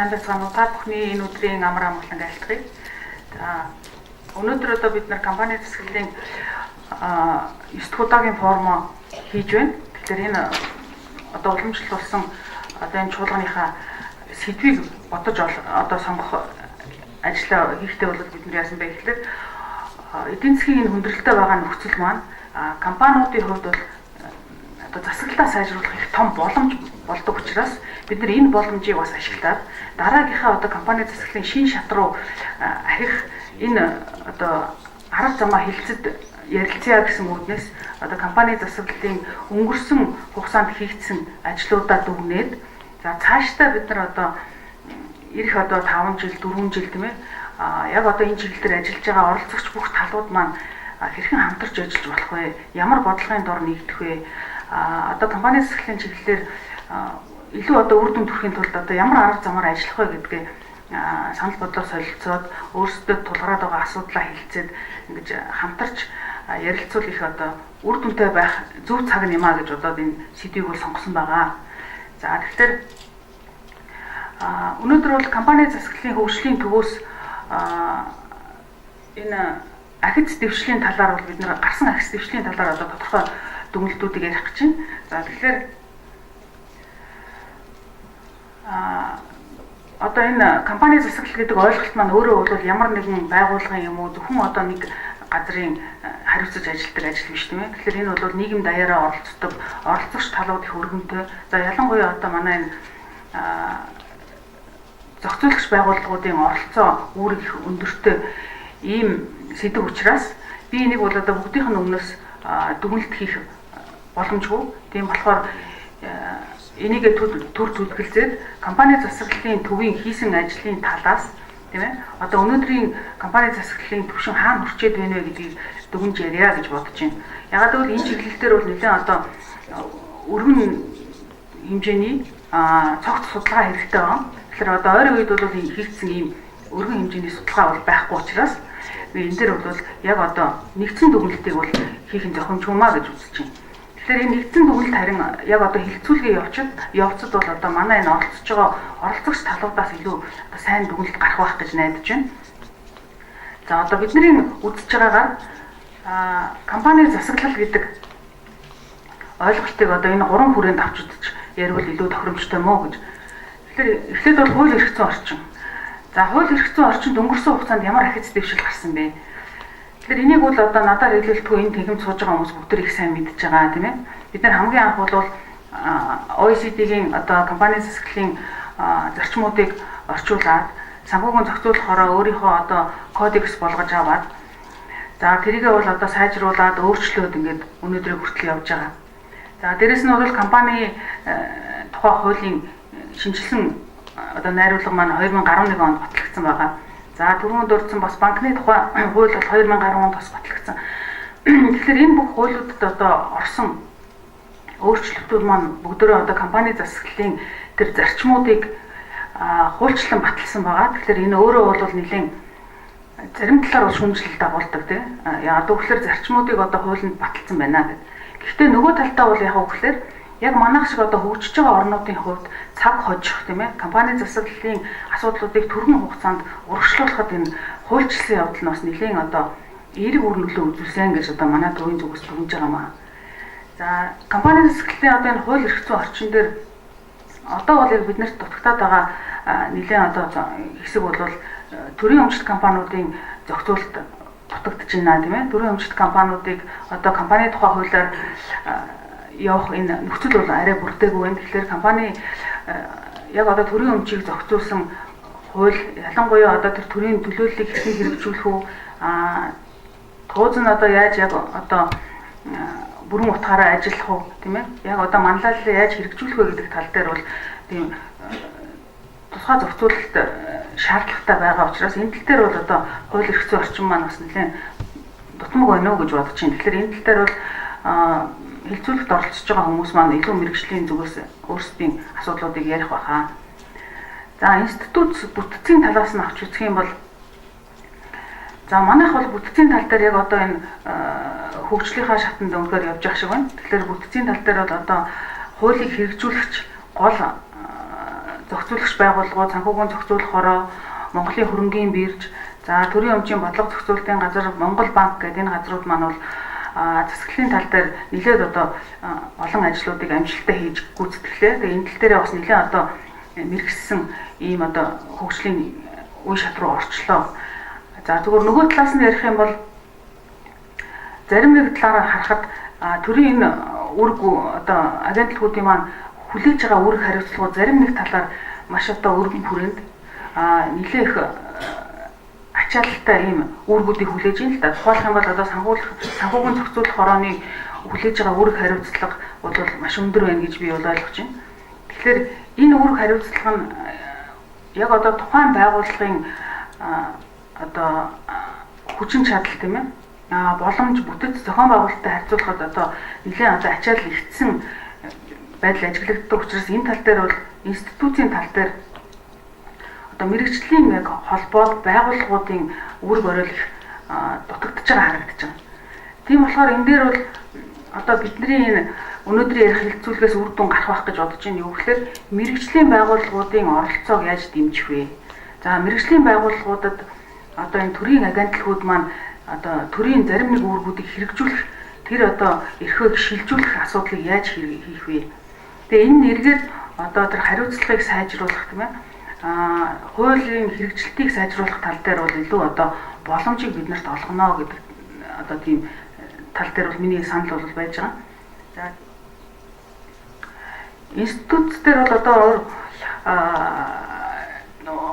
сайн байцгаана уу? Та бүхний энэ өдрийн амар амгалан айлтгая. За өнөөдөр одоо бид нар компани засаглалын 9 дахь удаагийн форум хийж байна. Тэгэхээр энэ одоо уламжлалсан одоо энэ чуулганыхаа сэдвийг бодож одоо сонгох ажлаа хийхдээ бол бид нар яасан бэ гэхээр эдийн засгийн энэ хүндрэлтэй байгаа нөхцөл маань компаниудын хувьд бол одоо засаглалаа сайжруулах их том боломж болдог учраас бид нар энэ боломжийг бас ашиглаад дараагийнхаа одоо компани засаглалын шин шат руу ахих энэ одоо арга замаа хилцэд ярилцъя гэсэн үүднээс одоо компани засаглалын өнгөрсөн хугацаанд хийгдсэн ажлуудаа дүгнээд за цаашдаа бид нар одоо ирэх одоо 5 жил 4 жил тийм ээ яг одоо энэ чиглэлээр ажиллаж байгаа оролцогч бүх талууд маань хэрхэн хамтарч ажиллаж болох вэ? Ямар бодлогын дор нэгдэх вэ? Одоо компани засаглалын чиглэлээр илүү одоо үр дүн төрхийн тулд одоо ямар арга замаар ажиллах вэ гэдгээ санал бодлоо солилцоод өөрсдөө тулгараад байгаа асуудлаа хэлцээд ингэж хамтарч ярилцуул их одоо үр дүнтэй байх зөв цаг нэмаа гэж бодоод энэ сэдвийг бол сонгосон байгаа. За тэгэхээр өнөөдөр бол компани засаглалын хөгжлийн төвөөс энэ ахиц дэвшлийн талаар бол бид нэр гарсан ахиц дэвшлийн талаар одоо тодорхой дүгнэлтүүдийг ярих гэж байна. За тэгэхээр одоо энэ компани засаглал гэдэг ойлголт маань өөрөө бол ямар нэгэн байгууллагын юм уу зөвхөн одоо нэг газрын хариуцаж ажилладаг ажил биш тийм ээ. Тэгэхээр энэ бол нийгэм даяараа оролцдог, оролцогч талууд их өргөнтэй. За ялангуяа одоо манай энэ зохицуулагч байгууллагуудын оролцоо үүрэг их өндөртэй ийм сэдв учраас би энийг бол одоо бүгдийнх нь өмнөөс дүгнэлт хийх боломжгүй. Тийм болохоор энийг төр зүтгэлзээд компани засаглалын төвийн хийсэн ажлын талаас тийм ээ одоо өнөөдрийн компани засаглалын түвшин хаана хүрчээд байна вэ гэдгийг дүгнж ярья гэж бодож байна. Ягаад гэвэл энэ чиглэл дээр бол нэлээд одоо өргөн хэмжээний цогц судалгаа хэрэгтэй байна. Тэгэхээр одоо ойрын үед бол хийгдсэн ийм өргөн хэмжээний судалгаа бол байхгүй учраас энэ дээр бол яг одоо нэгдсэн дүгнэлтийг бол хийх нь зохимжгүй маа гэж үзэж байна. Тэгэхээр энэ нэгдсэн дүгнэлт харин яг одоо хилцүүлгээ явцад бол одоо манай энэ оролцож байгаа оролцогч талуудаас илүү одоо сайн дүгнэлт гарах байх гэж найдаж байна. За одоо бидний үзэж байгаагаар компани засаглал гэдэг ойлголтыг одоо энэ 3 хүрээнд авч үзэж ярил илүү тохиромжтой мó гэж. Тэгэхээр эхлээд бол хууль эрх зүйн орчин. За хууль эрх зүйн орчинд өнгөрсөн хугацаанд ямар ахиц дэвшил гарсан бэ? Тэгэхээр энийг бол одоо надаар хэлэлтгүй энэ тэгэмд сууж байгаа хүмүүс бүгд их сайн мэдж байгаа тийм ээ. Бид нар хамгийн анх бол OECD-гийн одоо компани засаглалын зарчмуудыг орчуулад санхүүгийн зохицуулахаараа өөрийнхөө одоо кодекс болгож аваад за тэрийгээ бол одоо сайжруулад өөрчлөөд ингээд өнөөдрийг хүртэл явж байгаа. За дээрэс нь бол компани тухай хуулийн шинжилсэн одоо найруулга маань 2011 онд батлагдсан байгаа. За түрүүнд дурдсан бас банкны тухай хууль бол 2010 онд бас батлагдсан. Тэгэхээр энэ бүх хуулиудад одоо орсон өөрчлөлтүүд маань бүгдөө одоо компани засаглалын тэр зарчмуудыг хуульчлан баталсан байгаа. Тэгэхээр энэ өөрөө бол нэлийн зарим талаар шүүмжлэл дагуулдаг тийм. Яг тэгэхээр зарчмуудыг одоо хуулинд баталсан байна гэдэг. Гэхдээ нөгөө талдаа бол яг үгээр яг манайх шиг одоо хөгжиж байгаа орнуудын хувьд цаг хожих тийм ээ компани засаглалын асуудлуудыг түргэн хугацаанд урагшлуулахад энэ хуульчлсан явдал нь бас нэлийн одоо эерэг үр нөлөө үзүүлсэн гэж одоо манай төвийн зүгээс дүгнэж байгаа маа. За компани засаглалын одоо энэ хууль эрх зүйн орчин дээр одоо бол яг биднэрт дутагтаад байгаа нэлийн одоо хэсэг бол төрийн өмчт компаниудын зохицуулалт дутагдж байна тийм ээ. Төрийн өмчт компаниудыг одоо компани тухай хуулиар явах энэ нөхцөл бол арай бүрдээгүй байна. Тэгэхээр компани яг одоо төрийн өмчийг зохицуулсан хууль ялангуяа одоо тэр төрийн төлөөллийг хэрхэн хэрэгжүүлэх үү тууз нь одоо яаж яг одоо бүрэн утгаараа ажиллах уу тийм ээ. Яг одоо манлайлалаа яаж хэрэгжүүлэх вэ гэдэг тал дээр бол тийм тусгай зохицуулалт шаардлагатай байгаа учраас энэ тал дээр бол одоо хууль эрх зүйн орчин маань бас нэлээд дутмаг байна уу гэж бодож байна. Тэгэхээр энэ тал дээр бол хилцүүлэлт оролцож байгаа хүмүүс маань илүү мэрэгжлийн зүгээс өөрсдийн асуудлуудыг ярих байхаа. За институт бүтцийн талаас нь авч үзэх юм бол за манайх бол бүтцийн тал дээр яг одоо энэ хөгжлийнхаа шатанд өнөхөр явж байгаа шиг байна. Тэгэхээр бүтцийн тал дээр бол одоо хуулийг хэрэгжүүлэгч гол зохицуулагч байгууллагууд санхүүгийн зохицуулахороо Монголын хөрөнгийн бирж, за төрийн өмчийн бодлого зохицуулалтын газар, Монгол банк гэдэг энэ газрууд маань бол засаглалын тал дээр нэлээд одоо олон ажлуудыг амжилттай хийж гүйцэтгэлээ. Тэгээ энэ тал дээр бас нэлээд одоо мэрэгсэн ийм одоо хөгжлийн үе шат руу орчлоо. За зөвхөн нөгөө талаас нь ярих юм бол зарим нэг талаараа харахад төрийн энэ үүрэг одоо агентлагуудын маань хүлээж байгаа үүрэг хариуцлагууд зарим нэг талаар маш одоо өргөн хүрээнд нэлээ их ачаалттай ийм үүргүүдийг хүлээж ийн л да. Тухайлх юм бол одоо санхүүгийн зохицуулах хорооны хүлээж байгаа үүрэг хариуцлага бол маш өндөр байна гэж би ойлгож байна. Тэгэхээр энэ үүрэг хариуцлага нь яг одоо тухайн байгууллагын одоо хүчин чадал тийм ээ боломж бүтэц зохион байгуулалттай харьцуулахад одоо нэлээд одоо ачаал ихсэн байдал ажиглагддаг учраас энэ тал дээр бол институцийн тал дээр одоо мэрэгжлийн яг холбоод байгууллагуудын үүрэг оройл их дутагдж байгаа харагдаж байна. Тийм болохоор энэ дээр бол одоо бидний энэ өнөөдрийн ярих хэлцүүлгээс үр дүн гарах байх гэж бодож байна. Юу гэхээр мэрэгжлийн байгууллагуудын оролцоог яаж дэмжих вэ? За мэрэгжлийн байгууллагуудад одоо энэ төрийн агентлагууд маань одоо төрийн зарим нэг үүргүүдийг хэрэгжүүлэх тэр одоо эрхийг шилжүүлэх асуудлыг яаж хийх вэ? Тэгээ энэ нэргээд одоо тэр хариуцлагыг сайжруулах тийм ээ хуулийн хэрэгжилтийг сайжруулах тал дээр бол илүү одоо боломжийг биднэрт олгоно гэдэг одоо тийм тал дээр бол миний санал бол байж байгаа. За институт дээр бол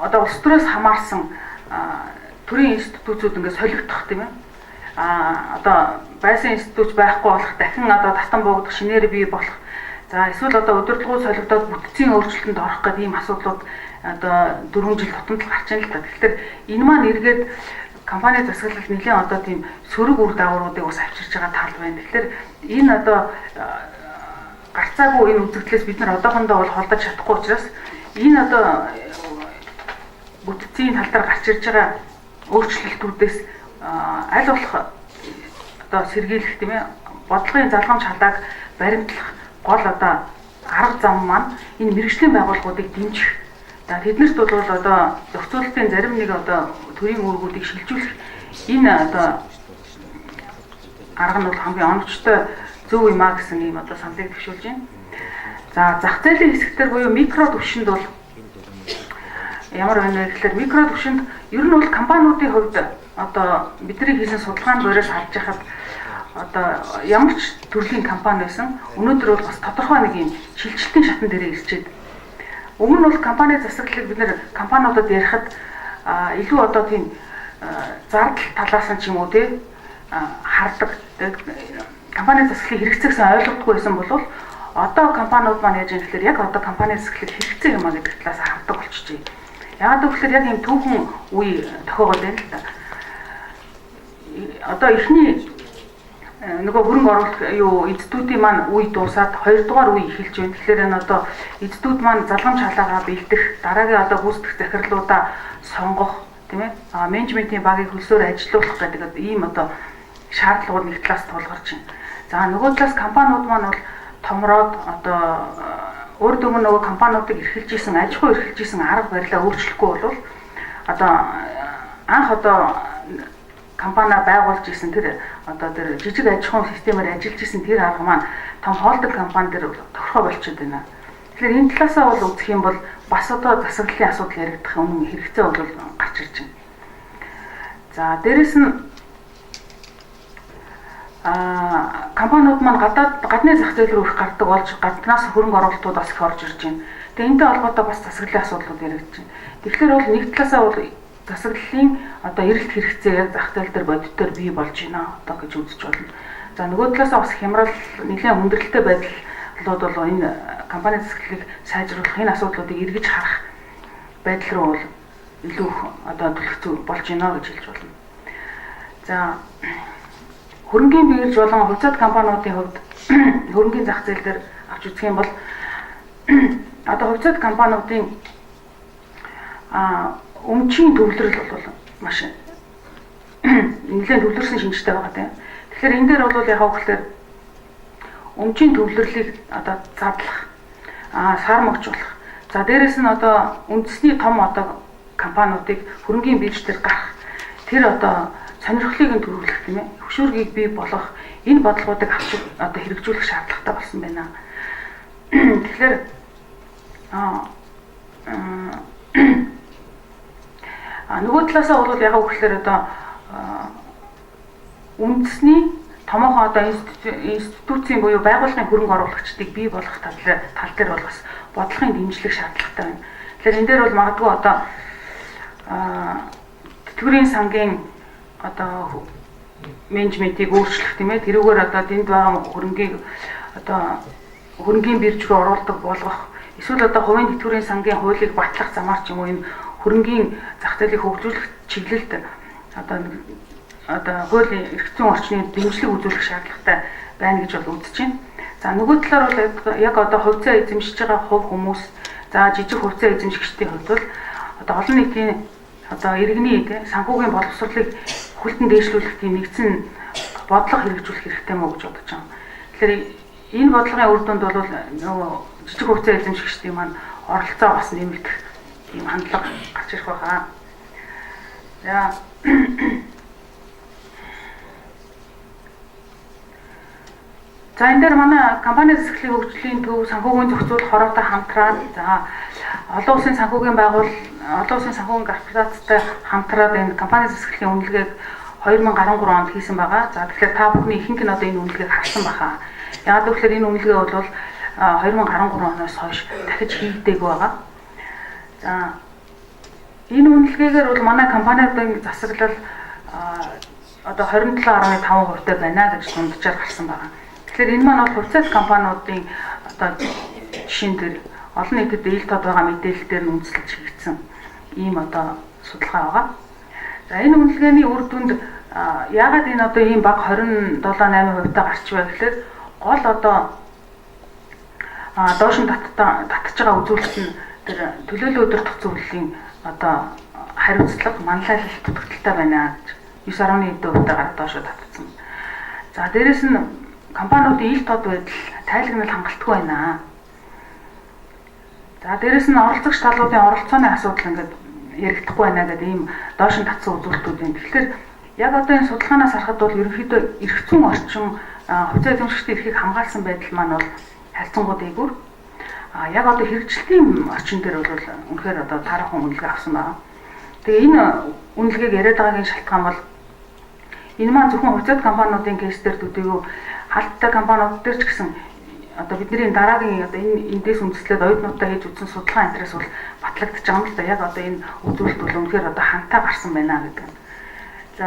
одоо улс төрөөс хамаарсан төрийн институтууд ингээд солигдох тийм ээ одоо байсан институт байхгүй болох дахин одоо татан буугдах шинээр бий болох за эсвэл одоо удирдлагууд солигдоод бүтцийн өөрчлөлтөнд орох гэдэг ийм асуудлууд одоо 4 жил тутамд гарч ийн л та. Тэгэхээр энэ маань эргээд компани засаглалд нэлээд одоо тийм сөрөг үр дагавруудыг бас авчирч байгаа тал байна. Тэгэхээр энэ одоо гарцаагүй энэ үзэгдлээс бид нар одоохондоо бол холдож чадахгүй учраас энэ одоо бүтцийн тал дээр гарч ирж байгаа өөрчлөлтүүдээс аль болох одоо сэргийлэх тийм ээ бодлогын залгамж халааг баримтлах гол одоо арга зам маань энэ мэрэгжлийн байгууллагуудыг дэмжих. За тэднэрт бол одоо зохицуулалтын зарим нэг одоо төрийн үүргүүдийг шилжүүлэх энэ одоо арга нь бол хамгийн оновчтой зөв юм а гэсэн ийм одоо саналыг төвшүүлж байна. За зах зээлийн хэсэгтэр буюу микро түвшинд бол ямар байна вэ гэхээр микро түвшинд ер нь бол компаниудын хувьд одоо бидний хийсэн судалгаанд борьоос харж байхад одоо ямар ч төрлийн компани байсан өнөөдөр бол бас тодорхой нэг юм шилжилтийн шатан дээр ирчээд өмнө нь бол компани засаглалыг бид нэр компаниудад ярихад илүү одоо тийм зардал талаас нь ч юм уу тий хардаг компани засаглалыг хэрэгцээгсэн ойлгодгүй байсан бол одоо компаниуд маань яаж юм гэхээр яг одоо компани засаглалыг хэрэгцээ юм а гэдэг талаас хардаг болчихжээ. Яагаад гэвэл яг юм түүхэн үе тохиогод байна л да. Одоо эхний нөгөө хөрөнгө оруулалт юу институтийн маань үе дуусаад хоёрдугаар үе эхэлж байна. Тэгэхээр энэ одоо институт маань залгамж халаагаа бэлдэх, дараагийн одоо гүйцэтгэх захирлуудаа сонгох, тийм ээ? Менежментийн багийг хөлсөөр ажилуулах гэдэг ийм одоо шаардлагууд нэг талаас тулгарч байна. За нөгөө талаас компаниуд маань бол томроод одоо өөр дөрөв нөгөө компаниудыг эрхэлж исэн, аж ахуй эрхэлж исэн арга барилаа өөрчлөхгүй бол одоо анх одоо компани байгуулж исэн тэр одоо тэр жижиг аж ахуйн системээр ажиллаж исэн тэр арга маань том холдинг компани дээр тохирхой болчиход байна. Тэгэхээр энэ талаасаа бол үзэх юм бол бас одоо засаглалын асуудал яригдах үнэн хэрэгцээ бол гарч ирж байна. За дээрэс нь компаниуд маань гадны зах зээл рүү их гардаг болж гаднаас хөрөнгө оруулалтууд бас их орж ирж байна. Тэгээ энэтэй холбоотой бас засаглалын асуудлууд яригдж байна. Тэгэхээр бол нэг талаасаа бол засаглалын одоо эрэлт хэрэгцээ яг зах зээл дээр бодитоор бий болж байна одоо гэж үзэж байна. За нөгөө талаасаа бас хямрал нэлээд хүндрэлтэй байдлууд бол энэ компани засаглалыг сайжруулах энэ асуудлуудыг эргэж харах байдал руу бол илүү одоо төлөвлөж болж байна гэж хэлж байна. За хөрөнгийн бирж болон хувьцаат компаниудын хувьд хөрөнгийн зах зээл дээр авч үзэх юм бол одоо хувьцаат компаниудын өмчийн төвлөрөл бол маш нэлээд төвлөрсөн шинжтэй байгаа тийм. Тэгэхээр энэ дээр бол яг хөөхлөөр өмчийн төвлөрлийг одоо задлах, сармагжуулах. За дээрэс нь одоо үндэсний том одоо компаниудыг хөрөнгийн бирж дээр гарах тэр одоо сонирхлыг нь төрүүлэх тийм ээ. Хөшүүргийг бий болгох энэ бодлогуудыг авч одоо хэрэгжүүлэх шаардлагатай болсон байна. Тэгэхээр нөгөө талаасаа бол яг үгээр одоо үндэсний томоохон одоо институцийн буюу байгууллагын хөрөнгө оруулагчдыг бий болгох тал дээр бол бас бодлогын дэмжлэг шаардлагатай байна. Тэгэхээр энэ дээр бол магадгүй одоо тэтгэврийн сангийн одоо менежментийг өөрчлөх тийм ээ, тэрүүгээр одоо тэнд байгаа хөрөнгийн бирж рүү оруулдаг болгох, эсвэл одоо хувийн тэтгэврийн сангийн хуулийг батлах замаар ч юм уу энэ хөрөнгийн зах зээлийг хөгжүүлэх чиглэлд одоо хуулийн эрх зүйн орчныг дэмжлэг үзүүлэх шаардлагатай байна гэж бол үзэж байна. За нөгөө талаар бол яг одоо хувьцаа эзэмшиж байгаа хувь хүмүүс, за жижиг хувьцаа эзэмшигчдийн хувьд бол одоо олон нийтийн одоо иргэний санхүүгийн боловсролыг хүлтэн дээшлүүлэх тийм нэгдсэн бодлого хэрэгжүүлэх хэрэгтэй мөн гэж бодож байна. Тэгэхээр энэ бодлогын үр дүнд бол нөгөө жижиг хувьцаа эзэмшигчдийн маань оролцоо бас нэмэгдэх тийм хандлага гарч ирэх байгаа. За За энэ дээр манай компани засаглалын хөгжлийн төв санхүүгийн зохицуулах хороотой хамтраад за олон улсын санхүүгийн корпорацтай хамтраад энэ компани засаглалын үнэлгээг 2013 онд хийсэн байгаа. За тэгэхээр та бүхний ихэнх нь одоо энэ үнэлгээг харсан баха. Яг гэвэл энэ үнэлгээ бол 2013 оноос хойш дахиж хийгдээгүй байгаа. За энэ үнэлгээгээр бол манай компаниудын засаглал одоо 27.5% таа байна гэж дунджаар гарсан байгаа. Тэгэхээр энэ маань бол хувьцаат компаниудын одоо жишээн дээр олон нийтэд ил тод байгаа мэдээлэл дээр нь үндэслэж хийгдсэн ийм одоо судалгаа байгаа. За энэ үнэлгээний үр дүнд яагаад энэ одоо ийм бага 27.8% таа гарч байна гэхээр гол одоо доош нь татж байгаа үзүүлэлт нь тэр төлөөлөл удирдах зөвлөлийн одоо хариуцлага манлайлалт дутагдaltaй байна гэж 9.1% таагаар доошо татсан. За дээрэс нь компаниудын ил тод байдал тайлагнал хангалтгүй байна. За дээрэс нь оролцогч талуудын оролцооны асуудал ингээд яригдахгүй байна гэдэг ийм доош нь татсан үзүүлэлтүүд байна. Тэгэхээр яг одоо энэ судалгаанаас харахад бол ерөнхийдөө эрх зүйн орчин хувьцаа эзэмшигчдийн эрхийг хамгаалсан байдал маань бол харьцангуй дээгүүр. Яг одоо хэрэгжилтийн орчин дээр бол үнэхээр одоо таарахын үнэлгээ авсан байна. Тэгээ энэ үнэлгээг яриад байгаагийн шалтгаан бол энэ маань зөвхөн хувьцаат компаниудын кейс дээр төдийгүй халттай компаниуд дээр ч гэсэн одоо бидний дараагийн одоо энэ эндээс үндэслээд оюутнуудаа хийж үзсэн судалгаа энтрээс бол батлагдчих байгаа юм л да. Яг одоо энэ үзүүлэлт бол үнэхээр одоо хантай гарсан байна гэдэг. За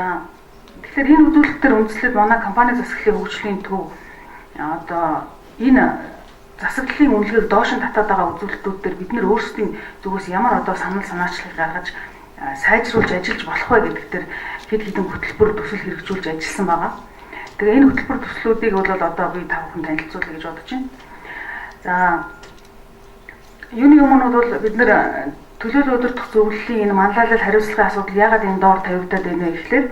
тэгэхээр энэ үзүүлэлтээр үндэслээд манай компани засаглалын хөгжлийн төв одоо энэ засаглалын үнэлгээг доош нь татаад байгаа үзүүлэлтүүд дээр бид нэр өөрсдийн зүгээс ямар одоо санал санаачлалыг гаргаж сайжруулж ажиллаж болох вэ гэдэг дээр хэд хэдэн хөтөлбөр төсөл хэрэгжүүлж ажилласан байгаа. Тэгээ энэ хөтөлбөр төслүүдийг бол одоо би та бүхэн танилцуулъя гэж бодож байна. За юуны өмнө бол бид нэр төлөөлөл удирдах зөвлөлийн энэ манлайлал хариуцлагын асуудал яагаад энэ доор тавигдаад байна вэ гэхлээр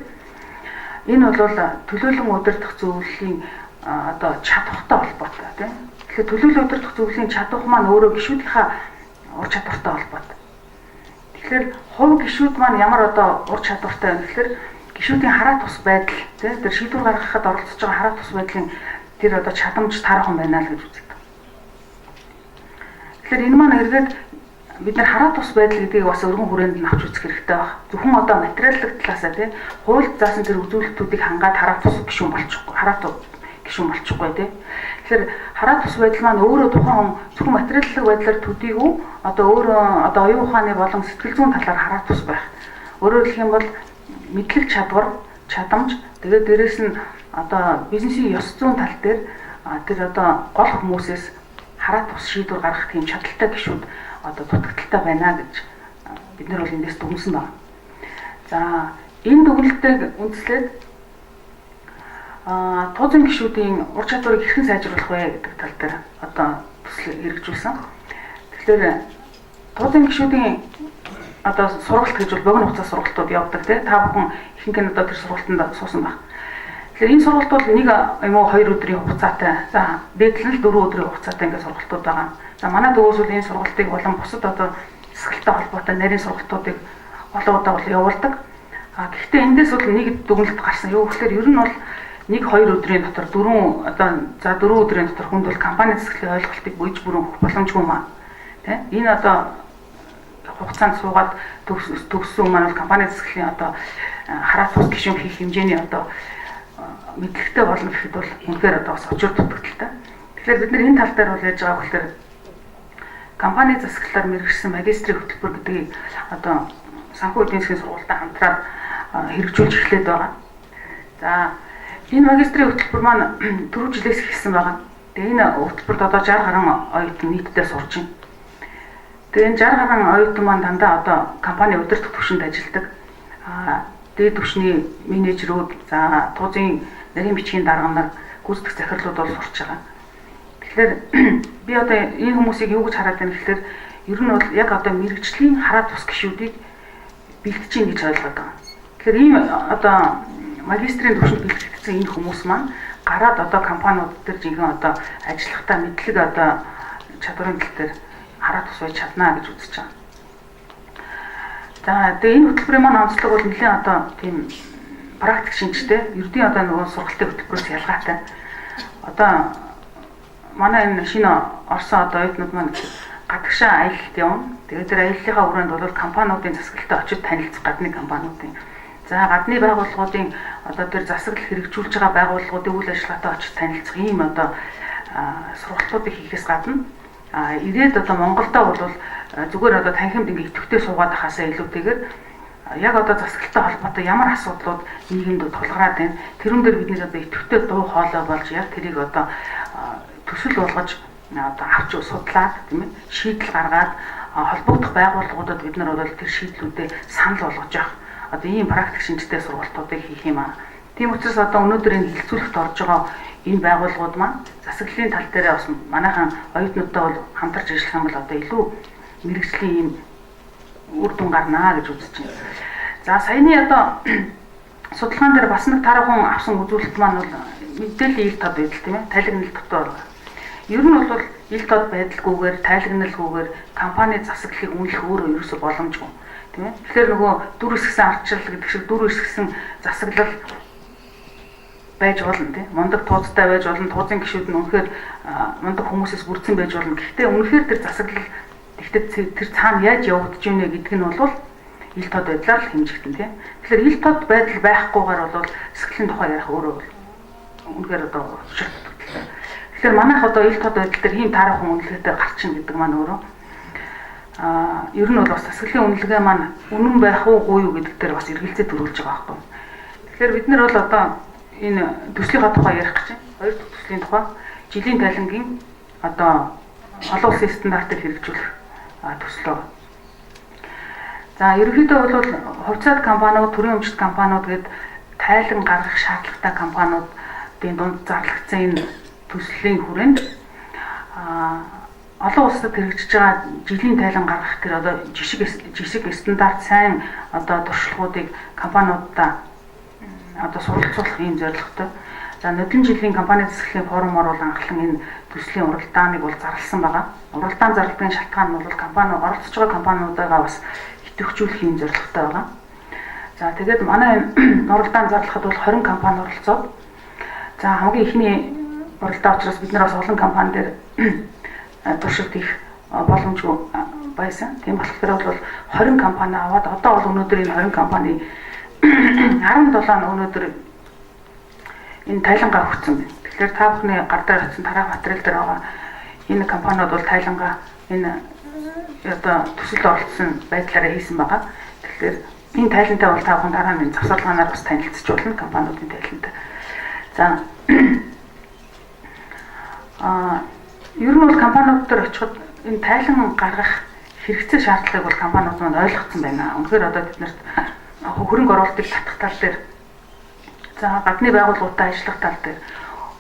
энэ бол төлөөлөн удирдах зөвлөлийн одоо чадвартай холбоотой тийм. Тэгэхээр төлөөлөл удирдах зөвлөлийн чадвар маань өөрөө гишүүдийнхаа ур чадвартай холбоотой. Тэгэхээр хувь гишүүд маань ямар одоо ур чадвартай вэ гэхээр гишүүдийн хараа тус байдал тийм тэр шийдвэр гаргахад оролцож байгаа хараа тус байдлын тэр одоо чадамж таархан байна л гэж үздэг. Тэгэхээр энэ маань эргээд бид нар хараа тус байдал гэдгийг бас өргөн хүрээнд нь авч үзэх хэрэгтэй байна. Зөвхөн одоо материаллык талаасаа тийм хуульд заасан тэр үзүүлэлтүүдийг хангаад хараа тус гишүүн болчихгүй, хараа тус гишүүн болчихгүй тийм. Тэгэхээр хараа тус байдал маань өөрөө тухайн зөвхөн материаллык байдлаар төдийгүй одоо өөрөө одоо оюун ухааны болон сэтгэл зүйн талаар хараа тус байх. Өөрөөр хэлэх юм бол мэдлэг чадвар, чадамж тэгээд дээрэс нь одоо бизнесийн ёс зүйн тал дээр тэр одоо гол хүмүүсээс хараа тус шийдвэр гаргах тийм чадaltaй гишүүд одоо дутагдaltaй байна гэж бид нар бол эндээс дүгнсэн байна. За энэ дүгнэлтийг үндэслээд тузын гишүүдийн ур чадварыг хэрхэн сайжруулах вэ гэдэг тал дээр одоо төсөл хэрэгжүүлсэн. Тэгэхээр тузын гишүүдийн одоо сургалт гэж бол богино хугацаа сургалтууд явуулдаг тийм та бүхэн ихэнх нь одоо тэр сургалтанд суусан баг. Тэгэхээр энэ сургалт бол нэг юм уу 2 өдрийн хугацаатай. За дээдлэн л 4 өдрийн хугацаатай ингээд сургалтууд байгаа. За манай төвөөс бол энэ сургалтыг болон бусад одоо засаглалтай холбоотой нарийн сургалтуудыг олон удаа бол явуулдаг. Гэхдээ эндээс бол нэг дүгнэлт гарсан. Юу гэхээр ер нь бол 1-2 өдрийн дотор 4 өдрийн дотор хүнд бол компани засаглалын ойлголтыг бийж бүрэн өгөх боломжгүй маа. Тэ? Энэ одоо хугацаанд суугаад төгссөн маань бол компани засаглалын одоо хараат бус гишүүн хийх хэмжээний одоо мэдлэгтэй болно гэхэд бол үнэхээр одоо бас очир дутагдaltaй. Тэгэхээр бид энэ тал дээр бол яаж байгаа вэ гэхээр компани засаглалаар мэргэжсэн магистрийн хөтөлбөр гэдгийг одоо санхүү эдийн засгийн сургуультай хамтраад хэрэгжүүлж эхлээд байгаа. За энэ магистрийн хөтөлбөр маань 4 жилээс эхэлсэн байгаа. Тэгээ энэ хөтөлбөрт одоо 60 гаруй оюутан нийтдээ сурч байна. Тэгээ энэ 60 гаруй оюутан маань дандаа одоо компани удирдах түвшинд ажилладаг. Дээд түвшний менежерүүд, за туузын нарийн бичгийн дарга нар, гүйцэтгэх захирлууд бол сурч байгаа. Тэгэхээр би одоо энэ хүмүүсийг юу гэж хараад байна гэхээр ер нь бол яг одоо мэрэгжлийн хараат бус гишүүдийг бэлтгэж чинь гэж ойлгоод байгаа. Тэгэхээр ийм одоо магистрийн түвшинд бэлтгэгдсэн энэ хүмүүс маань гараад одоо компаниуд дээр жинхэнэ одоо ажиллахтаа мэдлэг одоо чадварын тал дээр хараат бус байж чадна гэж үзэж байгаа. За тэгээ энэ хөтөлбөрийн маань онцлог бол нэлээд одоо тийм практик шинжтэй, ердийн одоо нөгөө сургалтын хөтөлбөрөөс ялгаатай. Одоо манай энэ шинэ Орсын одоо оюутнууд маань гадагшаа аялалд явна. Тэгээд тэр аяллахаа хүрээнд бол компаниудын засаглалтай очиж танилцах гадны компаниудын. За гадны байгууллагуудын одоо тэр засаглал хэрэгжүүлж байгаа байгууллагуудын үйл ажиллагаатай очиж танилцах ийм одоо сургалтуудыг хийхээс гадна ирээд одоо Монголдо бол зүгээр одоо танхимд ингээ идэвхтэй суугаад байхаасаа илүүтэйгээр яг одоо засаглалтай холбоотой ямар асуудлууд нийгэмд тулгараад байна. Тэрүүн дээр бидний одоо идэвхтэй дуу хоолой болж яг тэрийг одоо төсөл болгож одоо авч судлаад тийм ээ шийдэл гаргаад холбогдох байгууллагуудад бид нар бол тэр шийдлүүдэд санал болгож явах одоо ийм практик шинжтэй сургалтуудыг хийх юм аа. Тийм учраас одоо өнөөдөр энэ хилцүүлэгт орж байгаа энэ байгууллагууд маань засаглалын тал дээр бас манайхан оюутнуудтай бол хамтарч ажиллах юм бол одоо илүү мэрэгжлийн ийм үр дүн гарнаа гэж үзэж байна. За саяны одоо судалгаан дээр бас нэг тараахан авсан үзүүлэлт маань бол мэдээллийн ил тод байдал тийм ээ тайлагнал дотор. Ер нь бол ил тод байдалгүйгээр тайлагналгүйгээр компани засаглалыг үнэлэх өөрөө ерөөсө боломжгүй тийм ээ. Тэгэхээр нөгөө дүр хэсгсэн ардчилал гэдэг шиг дүр хэсгсэн засаглал байж болно тийм мундаг тууцтай байж болно, туузын гишүүд нь үнэхээр мундаг хүмүүсээс бүрдсэн байж болно. Гэхдээ үнэхээр тэр засаглал тэгтээ тэр цаана яаж явагдаж байна гэдэг нь бол ил тод байдлаар л хэмжигдэн тийм. Тэгэхээр ил тод байдал байхгүйгээр бол засаглалын тухай ярих өөрөө үнэхээр одоо шалтгаалтай. Тэгэхээр манайх одоо ил тод байдал дээр ийм таарахын үнэлгээтэй гарчин гэдэг маань өөрөө ер нь бол бас засаглалын үнэлгээ маань үнэн байх уугүй юу гэдэг дээр бас эргэлзээ төрүүлж байгаа байхгүй. Тэгэхээр бид нар бол одоо энэ төслийнхаа тухай ярих гэж байна. Хоёр дахь төслийн тухай жилийн тайлангийн одоо олон улсын стандартыг хэрэгжүүлэх төслөө. За ерөнхийдөө бол хувьцаат компаниуд, төрийн өмчт компаниуд гээд тайлан гаргах шаардлагатай компаниудын дунд зарлагдсан энэ төслийн хүрээнд олон улсад хэрэгжиж байгаа жилийн тайлан гаргах тэр одоо жишг стандарт сайн одоо туршлагуудыг компаниудаа одоо суралцуулах ийм зорилготой. За нодон жилийн компани засаглалын форумоор бол анхлан энэ төслийн уралдааныг бол зарласан байгаа. Уралдаан зарладгийн шалтгаан нь бол компани оролцож байгаа компаниудаа бас идэвхжүүлэх ийм зорилготой байгаа. За тэгээд манай уралдаан зарлахад бол 20 компани оролцоод за хамгийн ихний уралдаан учраас бид нар бас олон компани дээр туршилт хийх боломжгүй байсан. Тийм болохоор бол 20 компани аваад одоо бол өнөөдөр энэ 20 компани 17 өнөөдөр энэ тайлангаа өгсөн байна. Тэгэхээр та бүхний гар дээр очсон тараах материал дээр байгаа энэ компаниуд бол тайлангаа энэ одоо төсөлд оролцсон байдлаараа хийсэн байгаа. Тэгэхээр энэ тайлантай бол та бүхэн дараа нь завсарлагаанаар бас танилцж болно компаниудын тайлантай. За ер нь бол компаниуд дээр очиход энэ тайлан гаргах хэрэгцээ шаардлагыг бол компаниуд маань ойлгоцсон байна. Үнэхээр одоо бид нарт хөрөнгө оруулалтыг татах тал дээр за гадны байгууллагуудтай ажиллах тал дээр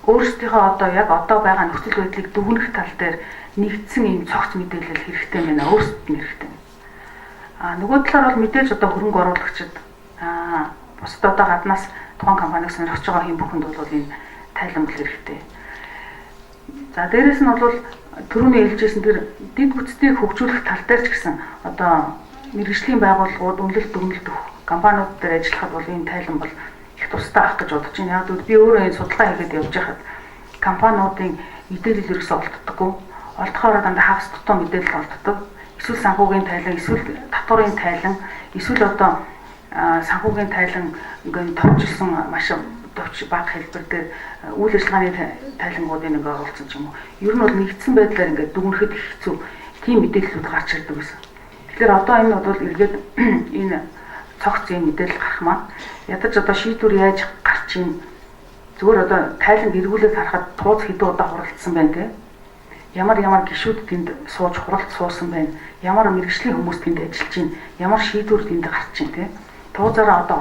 өөрсдийнхөө одоо яг одоо байгаа нөхцөл байдлыг дүгнэх тал дээр нэгдсэн ийм цогц мэдээлэл хэрэгтэй байна. Өөрсдөд нь хэрэгтэй. Нөгөө талаар бол мэдээж одоо хөрөнгө оруулагчид бусад одоо гаднаас тухайн компаниг сонирхож байгаа хэм бүхэнд бол энэ тайлбар хэрэгтэй. За дээрэс нь бол түрүүний хэлжсэн тэр дэд бүтцийг хөгжүүлэх тал дээр ч гэсэн одоо мэргэжлийн байгууллагууд үнэлэлт дүгнэлт өгөх компаниуд дээр ажиллахад бол энэ тайлан бол их тустай ах гэж бодож байна. Яг би өөрөө энэ судалгаа хийгээд явж байхад компаниудын мэдээлэл ерөөсөө олддоггүй. Олдохоор дандаа хагас дутуу мэдээлэл олддог. Эсвэл санхүүгийн тайлан, эсвэл татварын тайлан, эсвэл одоо санхүүгийн тайлан ингээд товчилсан маш товч бага хэлбэр дээр үйл ажиллагааны тайлангуудыг ингээд оруулсан ч юм уу. Ер нь бол нэгдсэн байдлаар ингээд дүгнэхэд их хэцүү тийм мэдээллүүд гарч ирдэг гэсэн. Тэгэхээр одоо энэ бол эргээд энэ цогц юм мэдээлэл гарах маань ядаж одоо шийдвэр яаж гарч ийн зүгээр одоо тайланд эргүүлээд харахад тууз хэдэн удаа хуралдсан байна те. Ямар гишүүд тэнд сууж хуралд суусан байна. Ямар мэргэжлийн хүмүүс тэнд ажиллаж байна. Ямар шийдвэр тэнд гарч байна те. Туузаараа одоо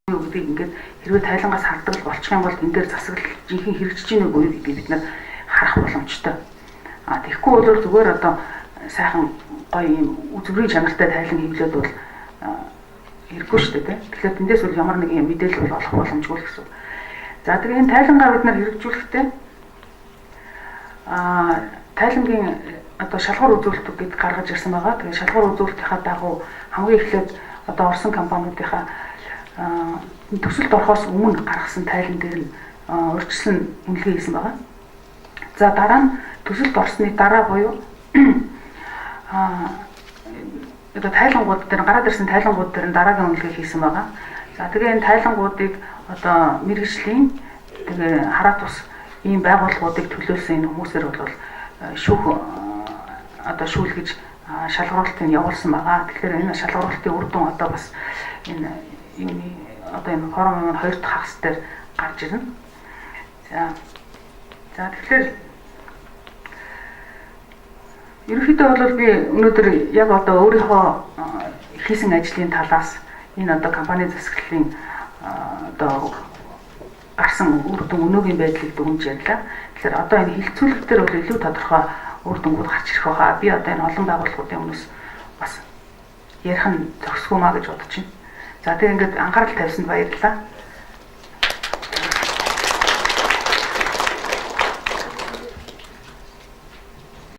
юу гэдгийг ингээд хэрвээ тайлангаас хардгал болчих юм бол энэ дээр засаглал жинхэнэ хэрэгжиж гинэ үгүй гэдгийг бид нар харах боломжтой. Тэгэхгүй бол зүгээр одоо сайхан гоё юм үзүүрийн чанартай тайлан хийлээд бол хэрэггүй шүү дээ. Тэгэхээр тэндээс бол ямар нэг юм мэдээлэл олох боломжгүй л гэсэн. За тэгээ энэ тайлангаа бид нар хэрэгжүүлэхдээ тайлангийн одоо шалгуур үзүүлэлтүүд гэд гаргаж ирсэн байгаа. Тэгээ шалгуур үзүүлэлтийнхаа дагуу хамгийн эхлээд одоо орсон компаниудынхаа төсөлд орохоос өмнө гаргасан тайлан дээр нь урьдчилан үнэлгээ хийсэн байгаа. За дараа нь төсөлд орсны дараа буюу одоо тайлангууд дээр гараад ирсэн тайлангууд дээр нь дараагийн үнэлгээ хийсэн байгаа. За тэгээ энэ тайлангуудыг одоо мэргэжлийн тэгээ хараат ус ийм байгууллагуудыг төлөөлсөн энэ хүмүүсээр бол шүүх одоо шүүлгэж шалгаруулалтыг явуулсан байгаа. Тэгэхээр энэ шалгаруулалтын үр дүн одоо бас энэ юуны одоо энэ форумын 2 дахь хагас дээр гарч ирнэ. За тэгэхээр ерөнхийдөө бол би өнөөдөр яг одоо өөрийнхөө хийсэн ажлын талаас энэ одоо компани засаглалын одоо гарсан үр дүн өнөөгийн байдлыг дүгнж ярьлаа. Тэгэхээр одоо энэ хилцүүлэг дээр бол илүү тодорхой үр дүнгууд гарч ирэх байгаа. Би одоо энэ олон байгууллагуудын өмнөөс бас ярих нь зохисгүй маа гэж бодож байна. За тэгээ ингээд анхаарал тавьсанд баярлалаа.